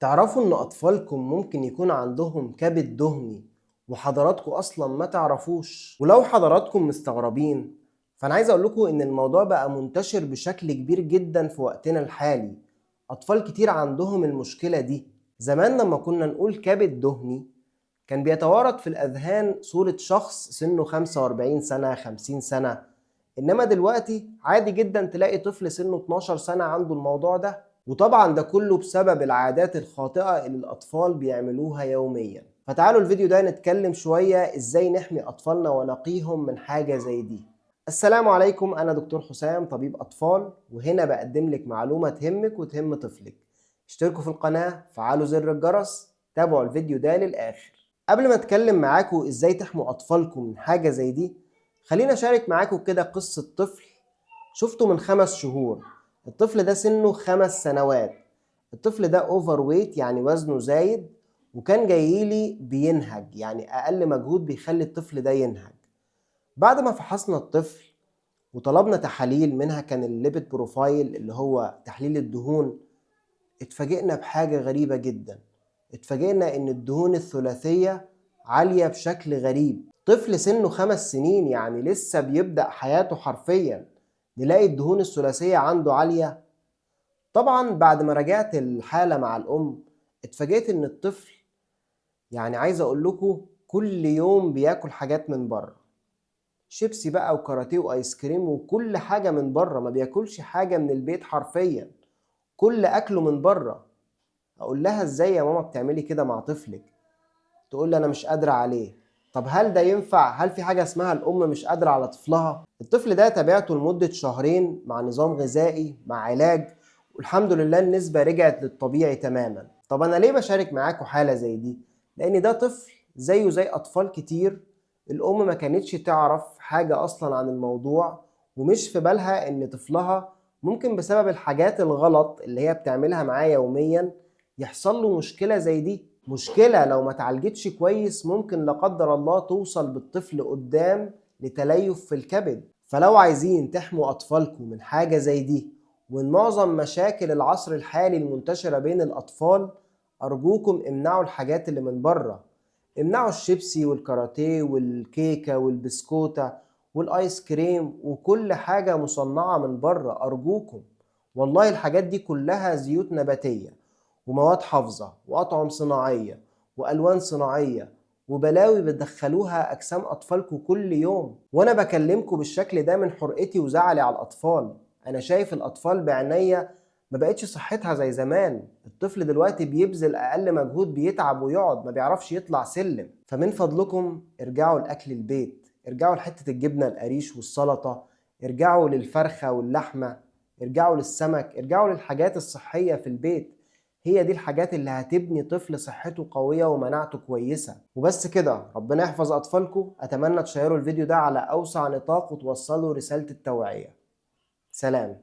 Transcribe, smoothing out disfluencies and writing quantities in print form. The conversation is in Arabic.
تعرفوا إن أطفالكم ممكن يكون عندهم كبد دهني وحضراتكم أصلا ما تعرفوش؟ ولو حضراتكم مستغربين فأنا عايز أقول لكم إن الموضوع بقى منتشر بشكل كبير جدا في وقتنا الحالي. أطفال كتير عندهم المشكلة دي. زمان لما كنا نقول كبد دهني كان بيتوارد في الأذهان صورة شخص سنه 45 سنة 50 سنة، إنما دلوقتي عادي جدا تلاقي طفل سنه 12 سنة عنده الموضوع ده. وطبعا ده كله بسبب العادات الخاطئة اللي الأطفال بيعملوها يوميا. فتعالوا الفيديو ده نتكلم شوية إزاي نحمي أطفالنا ونقيهم من حاجة زي دي. السلام عليكم، أنا دكتور حسام طبيب أطفال، وهنا بقدم لك معلومة تهمك وتهم طفلك. اشتركوا في القناة، فعلوا زر الجرس، تابعوا الفيديو ده للآخر. قبل ما اتكلم معاكم ازاي تحموا اطفالكم من حاجة زي دي، خلينا اشارك معاكم كده قصة طفل شفته من 5 شهور. الطفل ده سنه 5 سنوات. الطفل ده اوفر ويت يعني وزنه زايد، وكان جايلي بينهج، يعني اقل مجهود بيخلي الطفل ده ينهج. بعد ما فحصنا الطفل وطلبنا تحاليل، منها كان الليبيد بروفايل اللي هو تحليل الدهون، اتفاجئنا بحاجة غريبة جدا. اتفاجئنا ان الدهون الثلاثية عالية بشكل غريب. طفل سنه 5 سنين يعني لسه بيبدأ حياته حرفيا، نلاقي الدهون الثلاثية عنده عالية. طبعا بعد ما راجعت الحالة مع الأم اتفاجئت ان الطفل، يعني عايز اقول لكم، كل يوم بياكل حاجات من بره، شيبسي بقى وكاراتيه وايس كريم وكل حاجة من بره، ما بياكلش حاجة من البيت حرفيا، كل اكله من بره. اقول لها ازاي يا ماما بتعملي كده مع طفلك؟ تقول لي انا مش قادره عليه. طب هل ده ينفع؟ هل في حاجه اسمها الام مش قادره على طفلها؟ الطفل ده تابعته لمده شهرين مع نظام غذائي مع علاج، والحمد لله النسبه رجعت للطبيعي تماما. طب انا ليه بشارك معاكم حاله زي دي؟ لان ده طفل زيه زي اطفال كتير، الام ما كانتش تعرف حاجه اصلا عن الموضوع، ومش في بالها ان طفلها ممكن بسبب الحاجات الغلط اللي هي بتعملها معاه يوميا يحصل له مشكلة زي دي. مشكلة لو ما اتعالجتش كويس ممكن لا قدر الله توصل بالطفل قدام لتليف في الكبد. فلو عايزين تحموا أطفالكم من حاجة زي دي ومن معظم مشاكل العصر الحالي المنتشرة بين الأطفال، أرجوكم امنعوا الحاجات اللي من بره. امنعوا الشيبسي والكاراتيه والكيكة والبسكوتة والآيس كريم وكل حاجة مصنعة من بره أرجوكم. والله الحاجات دي كلها زيوت نباتية ومواد حافظة وأطعم صناعية وألوان صناعية وبلاوي بتدخلوها أجسام أطفالكم كل يوم. وأنا بكلمكم بالشكل ده من حرقتي وزعلي على الأطفال. أنا شايف الأطفال بعناية ما بقتش صحتها زي زمان. الطفل دلوقتي بيبذل أقل مجهود بيتعب ويقعد، ما بيعرفش يطلع سلم. فمن فضلكم ارجعوا لأكل البيت، ارجعوا لحتة الجبنة القريش والسلطة، ارجعوا للفرخة واللحمة، ارجعوا للسمك، ارجعوا للحاجات الصحية في البيت. هي دي الحاجات اللي هتبني طفل صحته قوية ومناعته كويسة. وبس كده، ربنا يحفظ أطفالكم. أتمنى تشيروا الفيديو ده على أوسع نطاق وتوصلوا رسالة التوعية. سلام.